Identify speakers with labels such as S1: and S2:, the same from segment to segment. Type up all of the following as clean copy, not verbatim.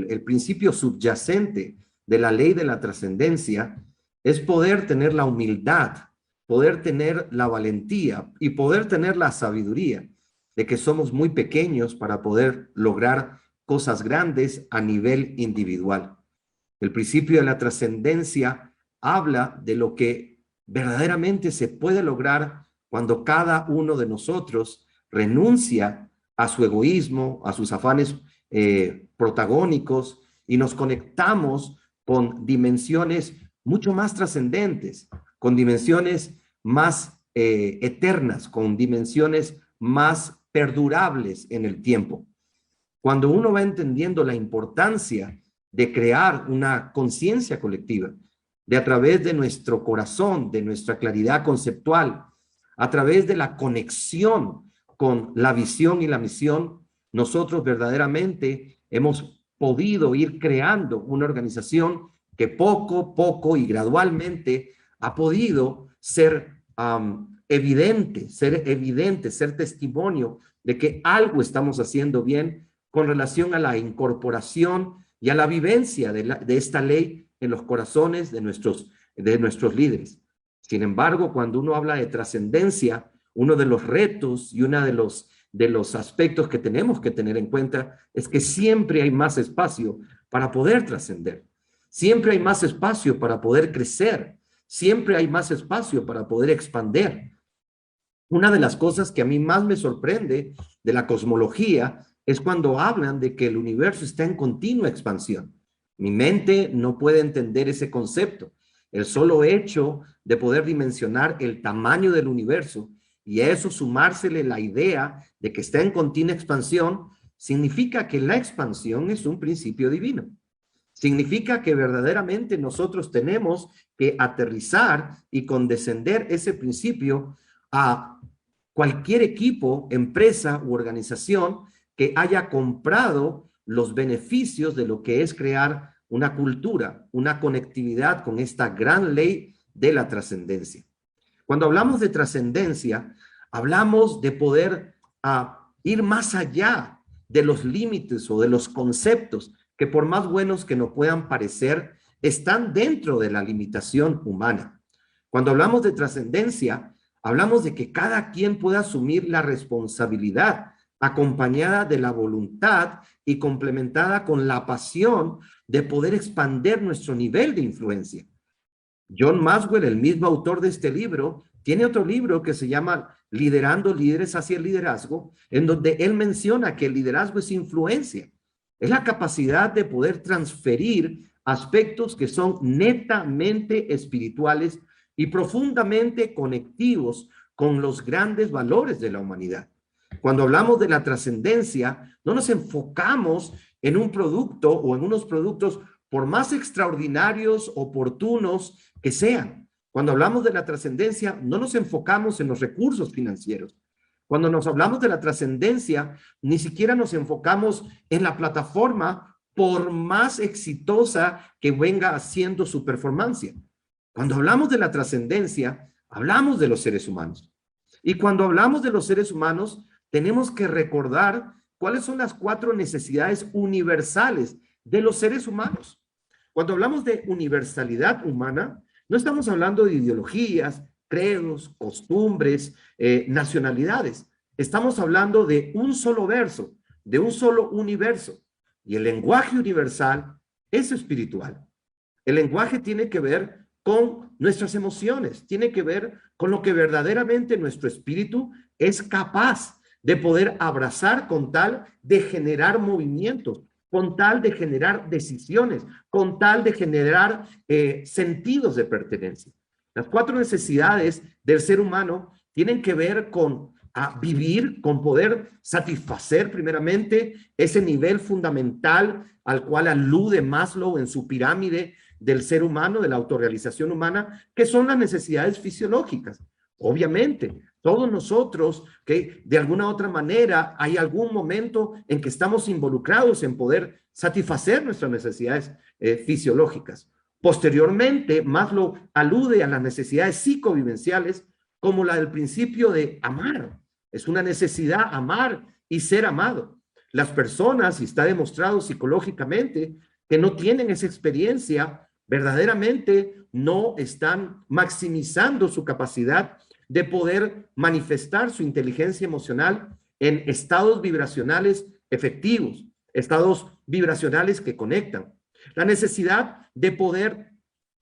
S1: El principio subyacente de la ley de la trascendencia es poder tener la humildad, poder tener la valentía y poder tener la sabiduría de que somos muy pequeños para poder lograr cosas grandes a nivel individual. El principio de la trascendencia habla de lo que verdaderamente se puede lograr cuando cada uno de nosotros renuncia a su egoísmo, a sus afanes protagónicos y nos conectamos con dimensiones mucho más trascendentes, con dimensiones más eternas, con dimensiones más perdurables en el tiempo. Cuando uno va entendiendo la importancia de crear una conciencia colectiva, de a través de nuestro corazón, de nuestra claridad conceptual, a través de la conexión con la visión y la misión, nosotros verdaderamente hemos podido ir creando una organización que poco a poco y gradualmente ha podido ser evidente, ser testimonio de que algo estamos haciendo bien con relación a la incorporación y a la vivencia de esta ley en los corazones de nuestros líderes. Sin embargo, cuando uno habla de trascendencia, uno de los retos y uno de los aspectos que tenemos que tener en cuenta es que siempre hay más espacio para poder trascender. Siempre hay más espacio para poder crecer. Siempre hay más espacio para poder expandir. Una de las cosas que a mí más me sorprende de la cosmología es cuando hablan de que el universo está en continua expansión. Mi mente no puede entender ese concepto. El solo hecho de poder dimensionar el tamaño del universo y a eso sumársele la idea de que está en continua expansión, significa que la expansión es un principio divino. Significa que verdaderamente nosotros tenemos que aterrizar y condescender ese principio a cualquier equipo, empresa u organización que haya comprado los beneficios de lo que es crear una cultura, una conectividad con esta gran ley de la trascendencia. Cuando hablamos de trascendencia, hablamos de poder ir más allá de los límites o de los conceptos que por más buenos que nos puedan parecer, están dentro de la limitación humana. Cuando hablamos de trascendencia, hablamos de que cada quien pueda asumir la responsabilidad acompañada de la voluntad y complementada con la pasión de poder expandir nuestro nivel de influencia. John Maxwell, el mismo autor de este libro, tiene otro libro que se llama Liderando líderes hacia el liderazgo, en donde él menciona que el liderazgo es influencia. Es la capacidad de poder transferir aspectos que son netamente espirituales y profundamente conectivos con los grandes valores de la humanidad. Cuando hablamos de la trascendencia, no nos enfocamos en un producto o en unos productos por más extraordinarios, oportunos que sean. Cuando hablamos de la trascendencia, no nos enfocamos en los recursos financieros. Cuando nos hablamos de la trascendencia, ni siquiera nos enfocamos en la plataforma por más exitosa que venga haciendo su performance. Cuando hablamos de la trascendencia, hablamos de los seres humanos. Y cuando hablamos de los seres humanos, tenemos que recordar cuáles son las 4 necesidades universales de los seres humanos. Cuando hablamos de universalidad humana, no estamos hablando de ideologías, credos, costumbres, nacionalidades. Estamos hablando de un solo verso, de un solo universo. Y el lenguaje universal es espiritual. El lenguaje tiene que ver con nuestras emociones, tiene que ver con lo que verdaderamente nuestro espíritu es capaz de poder abrazar con tal de generar movimientos, con tal de generar decisiones, con tal de generar sentidos de pertenencia. Las 4 necesidades del ser humano tienen que ver con vivir, con poder satisfacer primeramente ese nivel fundamental al cual alude Maslow en su pirámide del ser humano, de la autorrealización humana, que son las necesidades fisiológicas. Obviamente, todos nosotros que de alguna otra manera hay algún momento en que estamos involucrados en poder satisfacer nuestras necesidades fisiológicas. Posteriormente, Maslow alude a las necesidades psicovivenciales como la del principio de amar. Es una necesidad amar y ser amado. las personas, y está demostrado psicológicamente, que no tienen esa experiencia, verdaderamente no están maximizando su capacidad de poder manifestar su inteligencia emocional en estados vibracionales efectivos, estados vibracionales que conectan. La necesidad de poder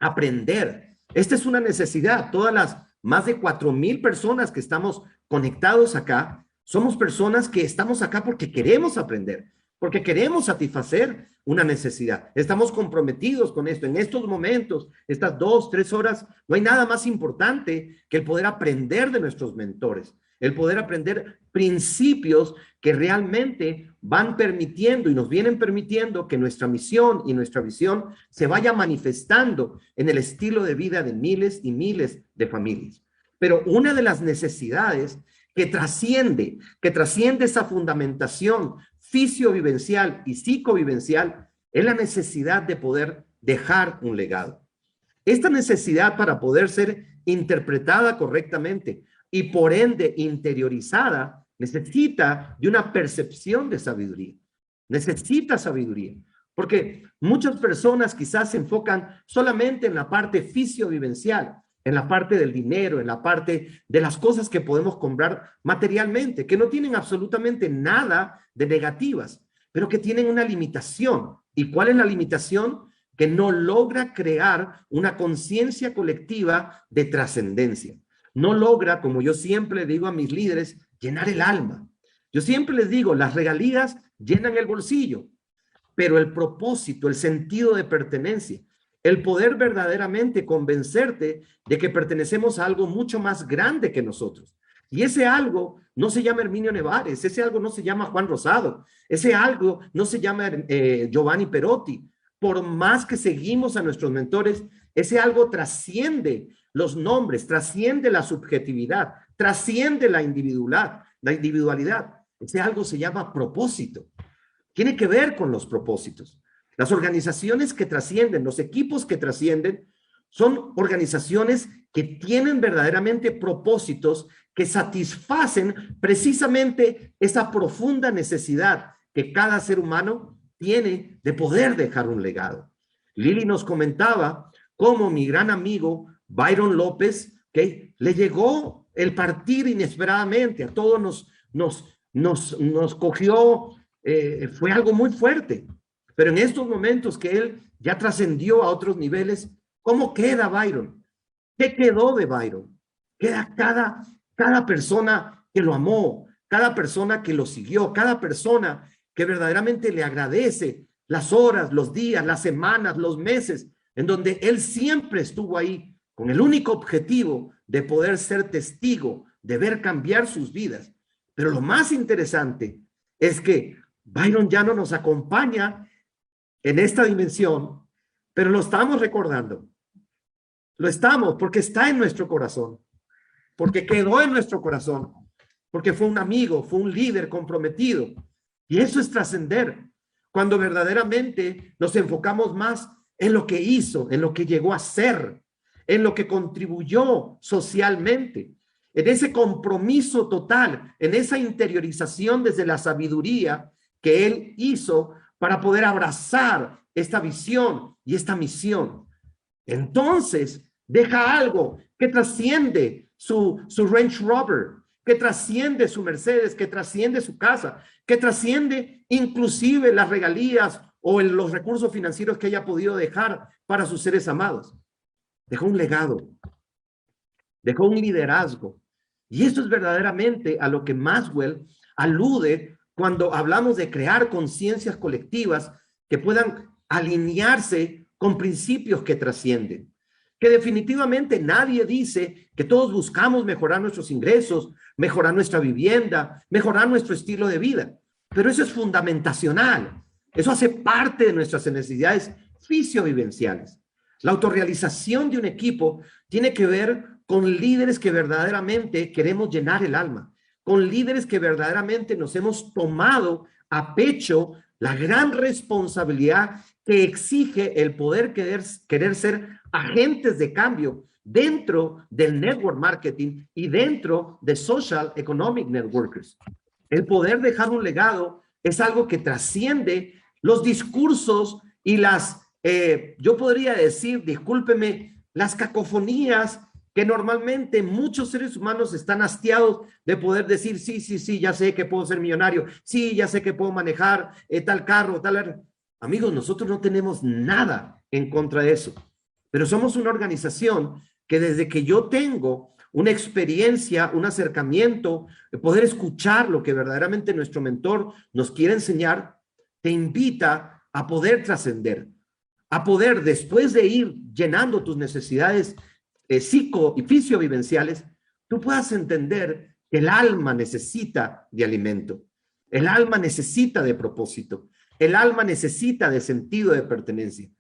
S1: aprender. Esta es una necesidad. Todas las más de 4,000 personas que estamos conectados acá, somos personas que estamos acá porque queremos aprender, porque queremos satisfacer una necesidad. Estamos comprometidos con esto. En estos momentos, estas 2, 3 horas, no hay nada más importante que el poder aprender de nuestros mentores, el poder aprender principios que realmente van permitiendo y nos vienen permitiendo que nuestra misión y nuestra visión se vaya manifestando en el estilo de vida de miles y miles de familias. Pero una de las necesidades que trasciende esa fundamentación fisiovivencial y psicovivencial es la necesidad de poder dejar un legado. Esta necesidad, para poder ser interpretada correctamente y por ende interiorizada, necesita de una percepción de sabiduría. Necesita sabiduría. Porque muchas personas quizás se enfocan solamente en la parte fisiovivencial, en la parte del dinero, en la parte de las cosas que podemos comprar materialmente, que no tienen absolutamente nada de negativas, pero que tienen una limitación. ¿Y cuál es la limitación? Que no logra crear una conciencia colectiva de trascendencia. No logra, como yo siempre le digo a mis líderes, llenar el alma. Yo siempre les digo, las regalías llenan el bolsillo, pero el propósito, el sentido de pertenencia, el poder verdaderamente convencerte de que pertenecemos a algo mucho más grande que nosotros. Y ese algo no se llama Herminio Nevares, ese algo no se llama Juan Rosado, ese algo no se llama Giovanni Perotti. Por más que seguimos a nuestros mentores, ese algo trasciende los nombres, trasciende la subjetividad, trasciende la individualidad. Ese algo se llama propósito. Tiene que ver con los propósitos. Las organizaciones que trascienden, los equipos que trascienden, son organizaciones que tienen verdaderamente propósitos que satisfacen precisamente esa profunda necesidad que cada ser humano tiene de poder dejar un legado. Lili nos comentaba cómo mi gran amigo Byron López, que le llegó el partir inesperadamente, a todos nos cogió, fue algo muy fuerte. Pero en estos momentos que él ya trascendió a otros niveles, ¿cómo queda Byron? ¿Qué quedó de Byron? Queda cada persona que lo amó, cada persona que lo siguió, cada persona que verdaderamente le agradece las horas, los días, las semanas, los meses, en donde él siempre estuvo ahí con el único objetivo de poder ser testigo, de ver cambiar sus vidas. Pero lo más interesante es que Byron ya no nos acompaña en esta dimensión, pero lo estamos recordando. Lo estamos porque está en nuestro corazón, porque quedó en nuestro corazón, porque fue un amigo, fue un líder comprometido. Y eso es trascender, cuando verdaderamente nos enfocamos más en lo que hizo, en lo que llegó a ser, en lo que contribuyó socialmente, en ese compromiso total, en esa interiorización desde la sabiduría que él hizo para poder abrazar esta visión y esta misión. Entonces, deja algo que trasciende su Range Rover, que trasciende su Mercedes, que trasciende su casa, que trasciende inclusive las regalías o los recursos financieros que haya podido dejar para sus seres amados. Dejó un legado, dejó un liderazgo. Y esto es verdaderamente a lo que Maxwell alude cuando hablamos de crear conciencias colectivas que puedan alinearse con principios que trascienden. Que definitivamente nadie dice que todos buscamos mejorar nuestros ingresos, mejorar nuestra vivienda, mejorar nuestro estilo de vida. Pero eso es fundamentacional. Eso hace parte de nuestras necesidades fisiovivenciales. La autorrealización de un equipo tiene que ver con líderes que verdaderamente queremos llenar el alma, con líderes que verdaderamente nos hemos tomado a pecho la gran responsabilidad que exige el poder querer ser agentes de cambio dentro del network marketing y dentro de social economic networkers. El poder dejar un legado es algo que trasciende los discursos y yo podría decir, discúlpeme, las cacofonías que normalmente muchos seres humanos están hastiados de poder decir, sí, sí, sí, ya sé que puedo ser millonario, sí, ya sé que puedo manejar tal carro, tal... Amigos, nosotros no tenemos nada en contra de eso, pero somos una organización que desde que yo tengo una experiencia, un acercamiento, poder escuchar lo que verdaderamente nuestro mentor nos quiere enseñar, te invita a poder trascender, a poder, después de ir llenando tus necesidades psico y fisiovivenciales, tú puedas entender que el alma necesita de alimento, el alma necesita de propósito, el alma necesita de sentido de pertenencia.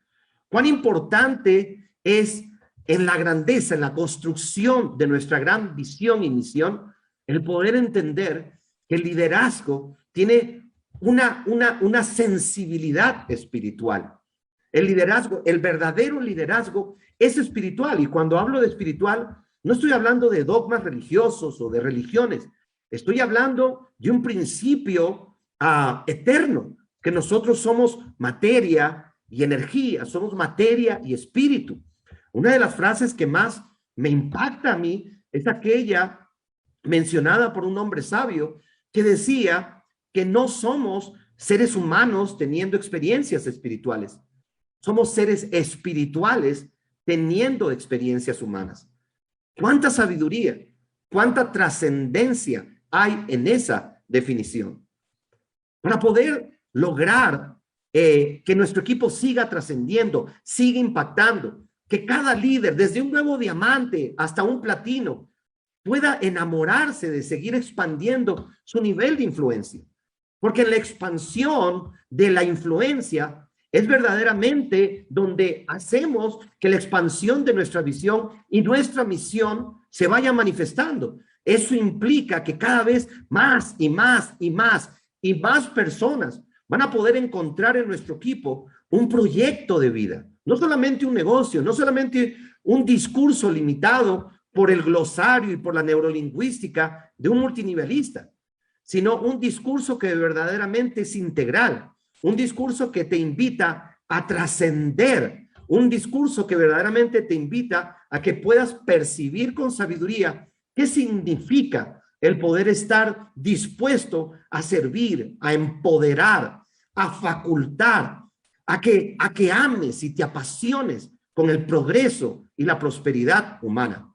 S1: Cuán importante es en la grandeza, en la construcción de nuestra gran visión y misión, el poder entender que el liderazgo tiene una sensibilidad espiritual. El liderazgo, el verdadero liderazgo es espiritual. Y cuando hablo de espiritual, no estoy hablando de dogmas religiosos o de religiones. Estoy hablando de un principio eterno, que nosotros somos materia y energía, somos materia y espíritu. Una de las frases que más me impacta a mí es aquella mencionada por un hombre sabio que decía que no somos seres humanos teniendo experiencias espirituales. Somos seres espirituales teniendo experiencias humanas. ¿Cuánta sabiduría, cuánta trascendencia hay en esa definición? Para poder lograr que nuestro equipo siga trascendiendo, siga impactando, que cada líder, desde un nuevo diamante hasta un platino, pueda enamorarse de seguir expandiendo su nivel de influencia. Porque en la expansión de la influencia es verdaderamente donde hacemos que la expansión de nuestra visión y nuestra misión se vaya manifestando. Eso implica que cada vez más y más y más y más personas van a poder encontrar en nuestro equipo un proyecto de vida. No solamente un negocio, no solamente un discurso limitado por el glosario y por la neurolingüística de un multinivelista, sino un discurso que verdaderamente es integral, un discurso que te invita a trascender, un discurso que verdaderamente te invita a que puedas percibir con sabiduría qué significa el poder estar dispuesto a servir, a empoderar, a facultar, a que ames y te apasiones con el progreso y la prosperidad humana.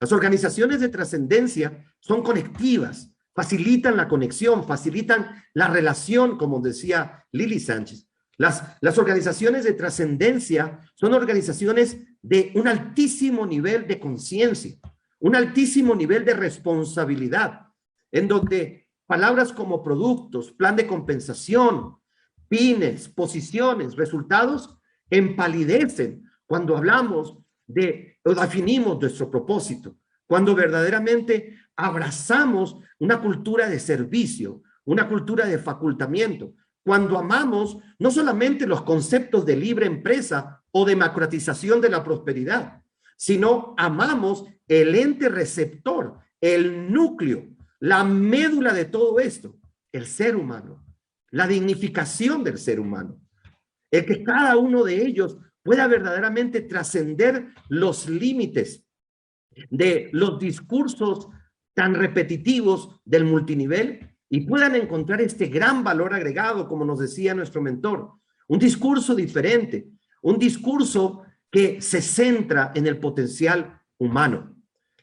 S1: Las organizaciones de trascendencia son conectivas, facilitan la conexión, facilitan la relación, como decía Lili Sánchez. Las organizaciones de trascendencia son organizaciones de un altísimo nivel de conciencia, un altísimo nivel de responsabilidad, en donde palabras como productos, plan de compensación, pines, posiciones, resultados, empalidecen cuando hablamos o definimos nuestro propósito, cuando verdaderamente abrazamos una cultura de servicio, una cultura de facultamiento, cuando amamos no solamente los conceptos de libre empresa o democratización de la prosperidad, sino amamos el ente receptor, el núcleo, la médula de todo esto, el ser humano, la dignificación del ser humano, el que cada uno de ellos pueda verdaderamente trascender los límites de los discursos tan repetitivos del multinivel y puedan encontrar este gran valor agregado, como nos decía nuestro mentor, un discurso diferente, un discurso que se centra en el potencial humano.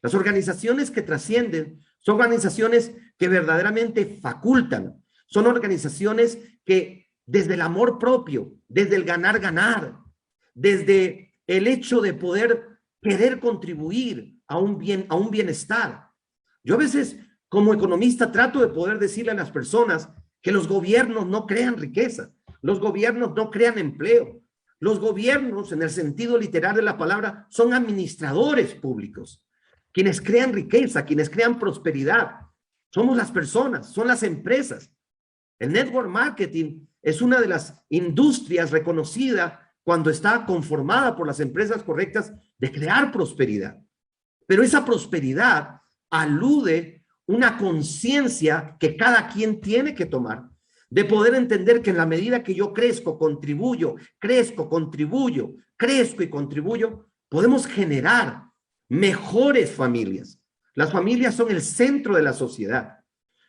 S1: Las organizaciones que trascienden son organizaciones que verdaderamente facultan, son organizaciones que desde el amor propio, desde el ganar, desde el hecho de poder querer contribuir a un bienestar. Yo a veces, como economista, trato de poder decirle a las personas que los gobiernos no crean riqueza, los gobiernos no crean empleo. Los gobiernos, en el sentido literal de la palabra, son administradores públicos, quienes crean riqueza, quienes crean prosperidad. Somos las personas, son las empresas. El network marketing es una de las industrias reconocida cuando está conformada por las empresas correctas de crear prosperidad. Pero esa prosperidad alude una conciencia que cada quien tiene que tomar de poder entender que en la medida que yo crezco, contribuyo, crezco y contribuyo, podemos generar mejores familias. Las familias son el centro de la sociedad.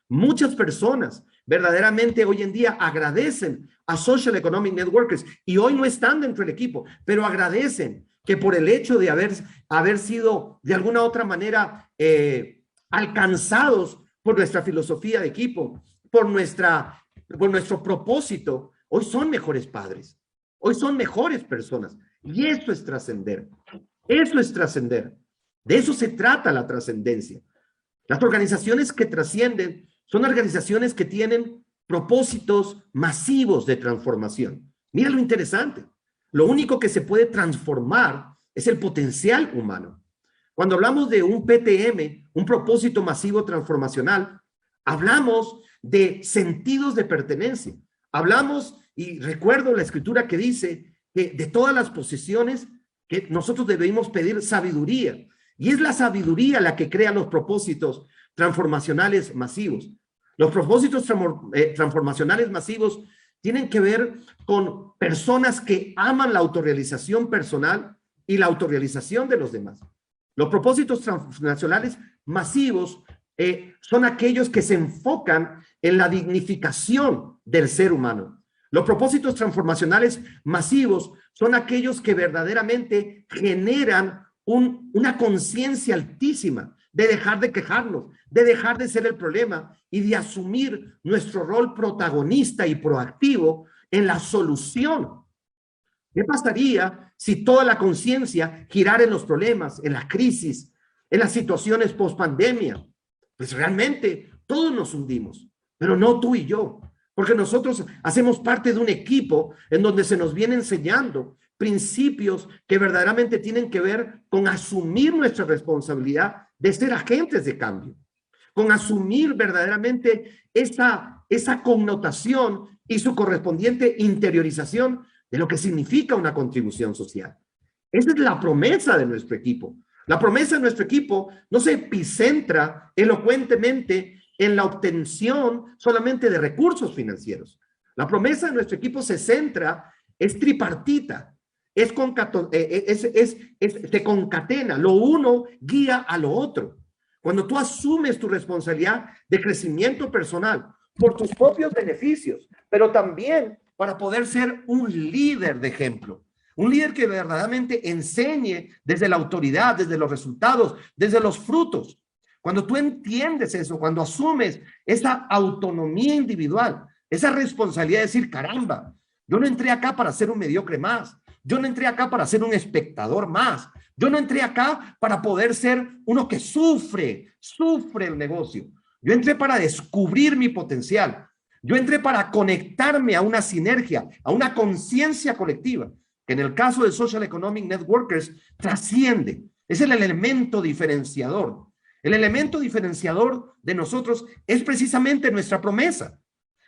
S1: Muchas personas verdaderamente hoy en día agradecen a Social Economic Networkers y hoy no están dentro del equipo, pero agradecen que por el hecho de haber sido de alguna otra manera alcanzados por nuestra filosofía de equipo, por nuestro propósito, hoy son mejores padres, hoy son mejores personas. Y eso es trascender. Eso es trascender. De eso se trata la trascendencia. Las organizaciones que trascienden son organizaciones que tienen propósitos masivos de transformación. Mira lo interesante. Lo único que se puede transformar es el potencial humano. Cuando hablamos de un PTM, un propósito masivo transformacional, hablamos de sentidos de pertenencia. Hablamos, y recuerdo la escritura que dice que de todas las posesiones que nosotros debemos pedir sabiduría. Y es la sabiduría la que crea los propósitos transformacionales masivos. Los propósitos transformacionales masivos tienen que ver con personas que aman la autorrealización personal y la autorrealización de los demás. Los propósitos transformacionales masivos son aquellos que se enfocan en la dignificación del ser humano. Los propósitos transformacionales masivos son aquellos que verdaderamente generan una conciencia altísima de dejar de quejarnos, de dejar de ser el problema y de asumir nuestro rol protagonista y proactivo en la solución. ¿Qué pasaría si toda la conciencia girara en los problemas, en la crisis, en las situaciones post-pandemia? Pues realmente todos nos hundimos, pero no tú y yo, porque nosotros hacemos parte de un equipo en donde se nos viene enseñando principios que verdaderamente tienen que ver con asumir nuestra responsabilidad de ser agentes de cambio, con asumir verdaderamente esa connotación y su correspondiente interiorización de lo que significa una contribución social. Esa es la promesa de nuestro equipo. La promesa de nuestro equipo no se epicentra elocuentemente en la obtención solamente de recursos financieros. La promesa de nuestro equipo se centra, es tripartita, se concatena, lo uno guía a lo otro. Cuando tú asumes tu responsabilidad de crecimiento personal por tus propios beneficios, pero también para poder ser un líder de ejemplo, un líder que verdaderamente enseñe desde la autoridad, desde los resultados, desde los frutos. Cuando tú entiendes eso, cuando asumes esa autonomía individual, esa responsabilidad de decir, caramba, yo no entré acá para ser un mediocre más, yo no entré acá para ser un espectador más, yo no entré acá para poder ser uno que sufre el negocio. Yo entré para descubrir mi potencial. Yo entré para conectarme a una sinergia, a una conciencia colectiva, que en el caso de Social Economic Networkers trasciende. Es el elemento diferenciador. El elemento diferenciador de nosotros es precisamente nuestra promesa,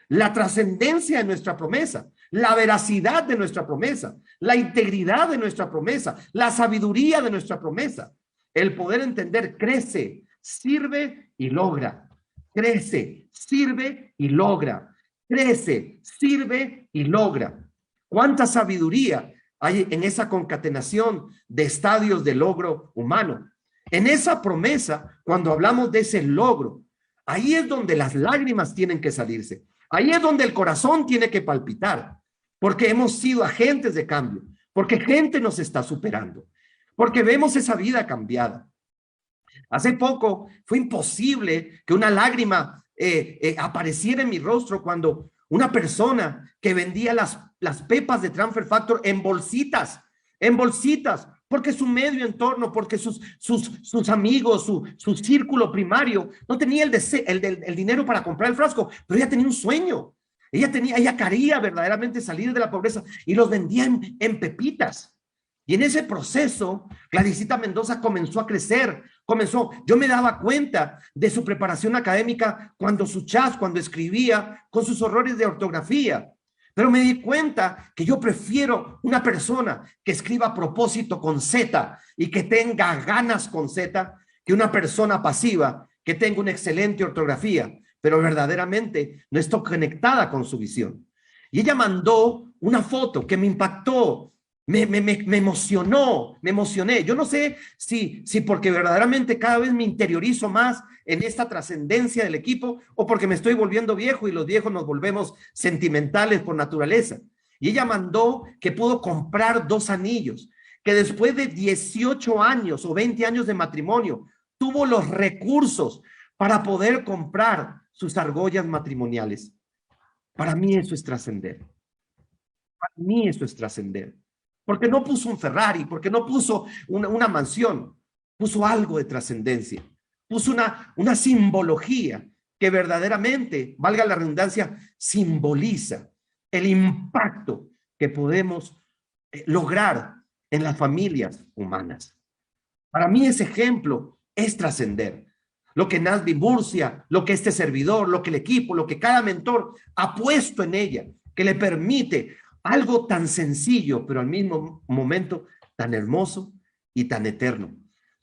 S1: la trascendencia de nuestra promesa, la veracidad de nuestra promesa, la integridad de nuestra promesa, la sabiduría de nuestra promesa. El poder entender crece, sirve y logra. Crece, sirve y logra. Crece, sirve y logra. ¿Cuánta sabiduría hay en esa concatenación de estadios de logro humano? En esa promesa, cuando hablamos de ese logro, ahí es donde las lágrimas tienen que salirse. Ahí es donde el corazón tiene que palpitar, porque hemos sido agentes de cambio, porque gente nos está superando, porque vemos esa vida cambiada. Hace poco fue imposible que una lágrima apareciera en mi rostro cuando una persona que vendía las pepas de Transfer Factor en bolsitas, porque su medio entorno, porque sus amigos, su círculo primario no tenía el dinero para comprar el frasco, pero ella tenía un sueño. Ella quería verdaderamente salir de la pobreza y los vendía en pepitas. Y en ese proceso, Gladysita Mendoza comenzó a crecer, yo me daba cuenta de su preparación académica cuando escribía con sus errores de ortografía. Pero me di cuenta que yo prefiero una persona que escriba propósito con Z y que tenga ganas con Z que una persona pasiva que tenga una excelente ortografía, pero verdaderamente no estoy conectada con su visión. Y ella mandó una foto que me impactó, me emocionó, me emocioné. Yo no sé si porque verdaderamente cada vez me interiorizo más en esta trascendencia del equipo o porque me estoy volviendo viejo y los viejos nos volvemos sentimentales por naturaleza. Y ella mandó que pudo comprar 2 anillos, que después de 18 años o 20 años de matrimonio, tuvo los recursos para poder comprar sus argollas matrimoniales. Para mí eso es trascender. Para mí eso es trascender. Porque no puso un Ferrari, porque no puso una mansión, puso algo de trascendencia, puso una simbología que verdaderamente, valga la redundancia, simboliza el impacto que podemos lograr en las familias humanas. Para mí ese ejemplo es trascender. Lo que Nasby Murcia, lo que este servidor, lo que el equipo, lo que cada mentor ha puesto en ella, que le permite algo tan sencillo, pero al mismo momento tan hermoso y tan eterno.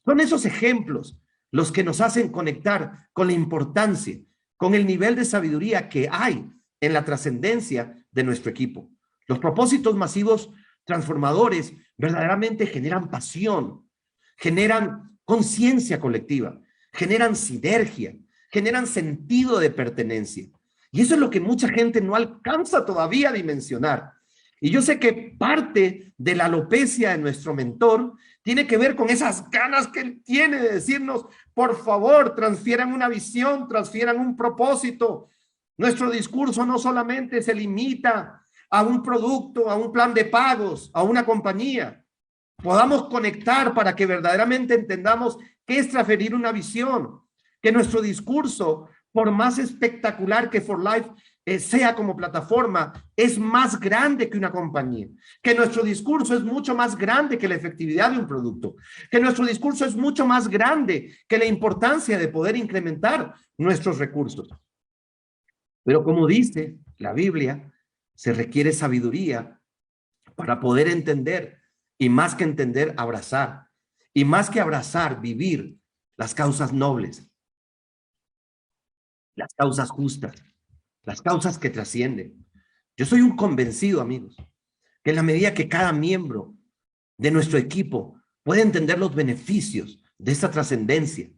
S1: Son esos ejemplos los que nos hacen conectar con la importancia, con el nivel de sabiduría que hay en la trascendencia de nuestro equipo. Los propósitos masivos transformadores verdaderamente generan pasión, generan conciencia colectiva, generan sinergia, generan sentido de pertenencia. Y eso es lo que mucha gente no alcanza todavía a dimensionar. Y yo sé que parte de la alopecia de nuestro mentor tiene que ver con esas ganas que él tiene de decirnos, por favor, transfieran una visión, transfieran un propósito. Nuestro discurso no solamente se limita a un producto, a un plan de pagos, a una compañía. Podamos conectar para que verdaderamente entendamos qué es transferir una visión, que nuestro discurso, por más espectacular que For Life sea como plataforma, es más grande que una compañía, que nuestro discurso es mucho más grande que la efectividad de un producto, que nuestro discurso es mucho más grande que la importancia de poder incrementar nuestros recursos. Pero como dice la Biblia, se requiere sabiduría para poder entender y más que entender, abrazar. Y más que abrazar, vivir las causas nobles, las causas justas, las causas que trascienden. Yo soy un convencido, amigos, que en la medida que cada miembro de nuestro equipo puede entender los beneficios de esta trascendencia,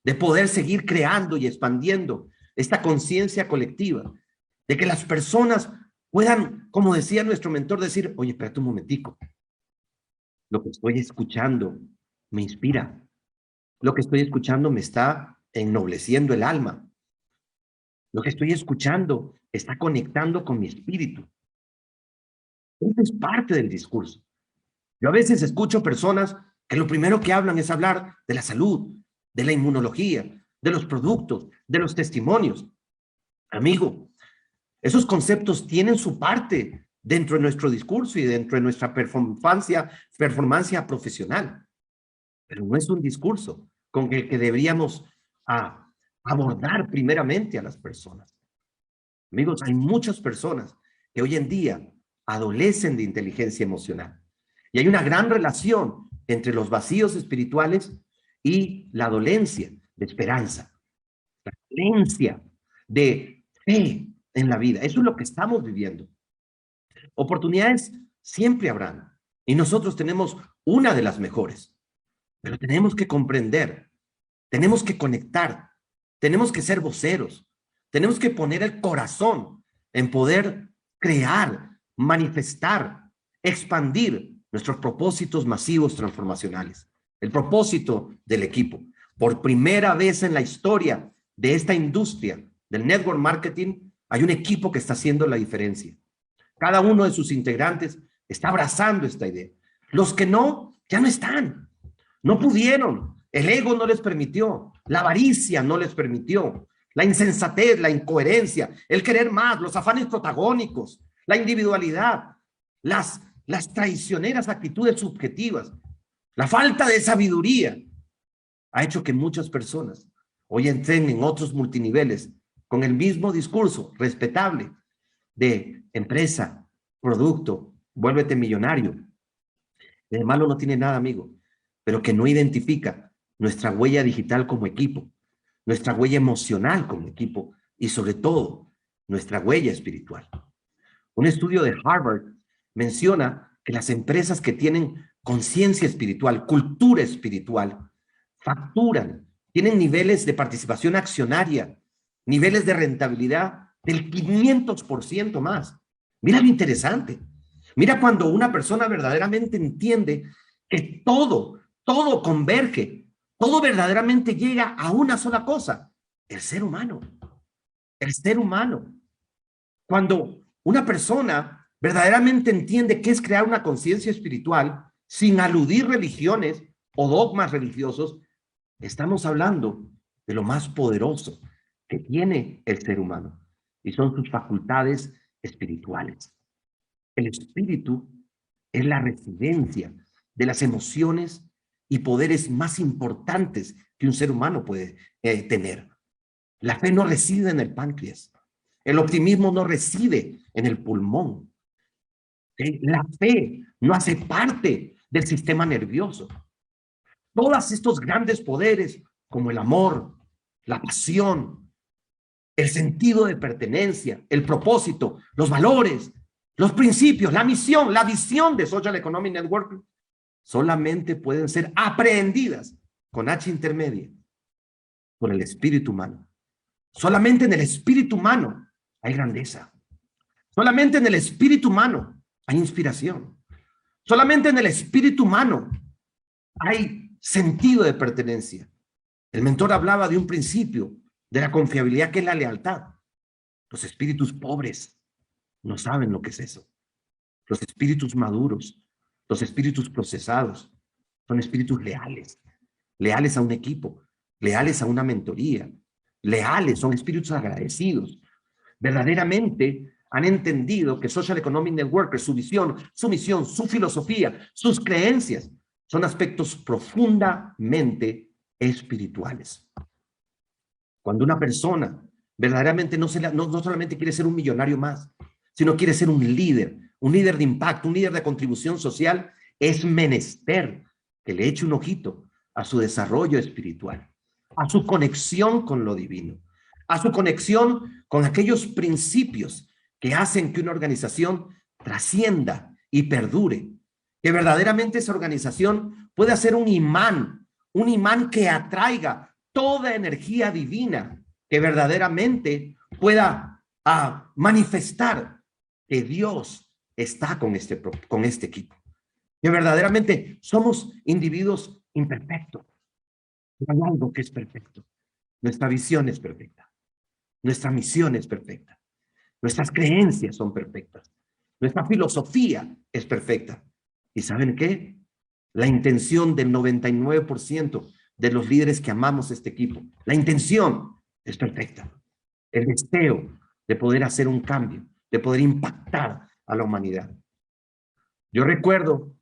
S1: de poder seguir creando y expandiendo esta conciencia colectiva, de que las personas puedan, como decía nuestro mentor, decir, oye, espérate un momentico, lo que estoy escuchando me inspira, lo que estoy escuchando me está ennobleciendo el alma, lo que estoy escuchando está conectando con mi espíritu. Eso es parte del discurso. Yo a veces escucho personas que lo primero que hablan es hablar de la salud, de la inmunología, de los productos, de los testimonios. Amigo, esos conceptos tienen su parte dentro de nuestro discurso y dentro de nuestra performance profesional, pero no es un discurso con el que deberíamos abordar primeramente a las personas. Amigos, hay muchas personas que hoy en día adolecen de inteligencia emocional. Y hay una gran relación entre los vacíos espirituales y la dolencia de esperanza, la dolencia de fe en la vida. Eso es lo que estamos viviendo. Oportunidades siempre habrán y nosotros tenemos una de las mejores, pero tenemos que comprender, tenemos que conectar, tenemos que ser voceros, tenemos que poner el corazón en poder crear, manifestar, expandir nuestros propósitos masivos transformacionales. El propósito del equipo. Por primera vez en la historia de esta industria del network marketing, hay un equipo que está haciendo la diferencia. Cada uno de sus integrantes está abrazando esta idea. Los que no, ya no están. No pudieron. El ego no les permitió. La avaricia no les permitió. La insensatez, la incoherencia, el querer más, los afanes protagónicos, la individualidad, las traicioneras actitudes subjetivas, la falta de sabiduría ha hecho que muchas personas hoy entren en otros multiniveles con el mismo discurso respetable de empresa, producto, vuélvete millonario. De malo no tiene nada, amigo, pero que no identifica nuestra huella digital como equipo, nuestra huella emocional como equipo y sobre todo nuestra huella espiritual. Un estudio de Harvard menciona que las empresas que tienen conciencia espiritual, cultura espiritual, facturan, tienen niveles de participación accionaria, niveles de rentabilidad del 500% más. Mira lo interesante. Mira cuando una persona verdaderamente entiende que todo converge, todo verdaderamente llega a una sola cosa, el ser humano. El ser humano. Cuando una persona verdaderamente entiende qué es crear una conciencia espiritual, sin aludir religiones o dogmas religiosos, estamos hablando de lo más poderoso que tiene el ser humano, y son sus facultades espirituales. El espíritu es la residencia de las emociones y poderes más importantes que un ser humano puede tener. La fe no reside en el páncreas. El optimismo no reside en el pulmón. La fe no hace parte del sistema nervioso. Todos estos grandes poderes, como el amor, la pasión, el sentido de pertenencia, el propósito, los valores, los principios, la misión, la visión de Social Economic Network, solamente pueden ser aprehendidas con H intermedia por el espíritu humano. Solamente en el espíritu humano hay grandeza. Solamente en el espíritu humano hay inspiración. Solamente en el espíritu humano hay sentido de pertenencia. El mentor hablaba de un principio, de la confiabilidad, que es la lealtad. Los espíritus pobres no saben lo que es eso. Los espíritus maduros, los espíritus procesados, son espíritus leales. Leales a un equipo, leales a una mentoría, leales, son espíritus agradecidos. Verdaderamente han entendido que Social Economic Network, su visión, su misión, su filosofía, sus creencias, son aspectos profundamente espirituales. Cuando una persona verdaderamente no solamente quiere ser un millonario más, sino quiere ser un líder de impacto, un líder de contribución social, es menester que le eche un ojito a su desarrollo espiritual, a su conexión con lo divino, a su conexión con aquellos principios que hacen que una organización trascienda y perdure, que verdaderamente esa organización pueda ser un imán que atraiga toda energía divina, que verdaderamente pueda manifestar que Dios está con este equipo, que verdaderamente somos individuos imperfectos. No hay algo que es perfecto. Nuestra visión es perfecta. Nuestra misión es perfecta. Nuestras creencias son perfectas. Nuestra filosofía es perfecta. ¿Y saben qué? La intención del 99% de los líderes que amamos este equipo, la intención es perfecta. El deseo de poder hacer un cambio, de poder impactar a la humanidad. Yo recuerdo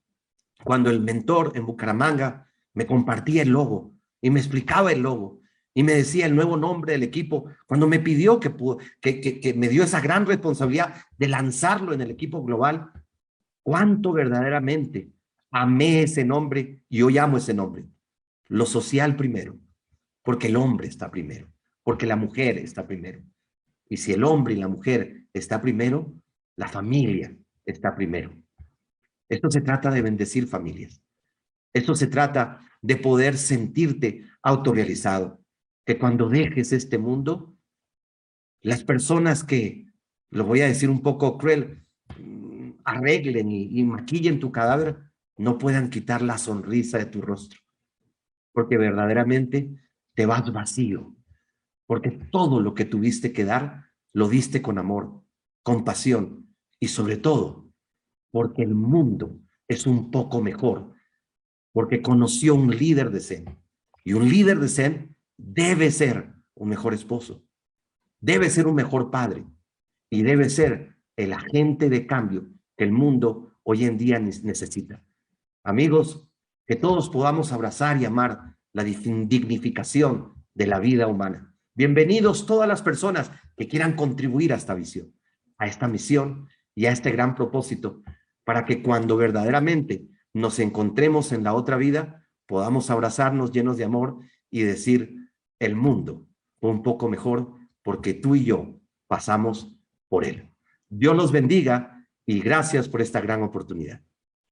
S1: cuando el mentor en Bucaramanga me compartía el logo y me explicaba el logo y me decía el nuevo nombre del equipo, cuando me pidió que me dio esa gran responsabilidad de lanzarlo en el equipo global, cuánto verdaderamente amé ese nombre y hoy amo ese nombre. Lo social primero, porque el hombre está primero, porque la mujer está primero. Y si el hombre y la mujer está primero, la familia está primero. Esto se trata de bendecir familias. Esto se trata de poder sentirte autorrealizado. Que cuando dejes este mundo, las personas que, lo voy a decir un poco cruel, arreglen y maquillen tu cadáver, no puedan quitar la sonrisa de tu rostro. Porque verdaderamente te vas vacío. Porque todo lo que tuviste que dar, lo diste con amor, con pasión y sobre todo, porque el mundo es un poco mejor, porque conoció un líder de Zen. Y un líder de Zen debe ser un mejor esposo, debe ser un mejor padre y debe ser el agente de cambio que el mundo hoy en día necesita. Amigos, que todos podamos abrazar y amar la dignificación de la vida humana. Bienvenidos todas las personas que quieran contribuir a esta visión, a esta misión y a este gran propósito, para que cuando verdaderamente nos encontremos en la otra vida, podamos abrazarnos llenos de amor y decir, el mundo fue un poco mejor porque tú y yo pasamos por él. Dios los bendiga y gracias por esta gran oportunidad.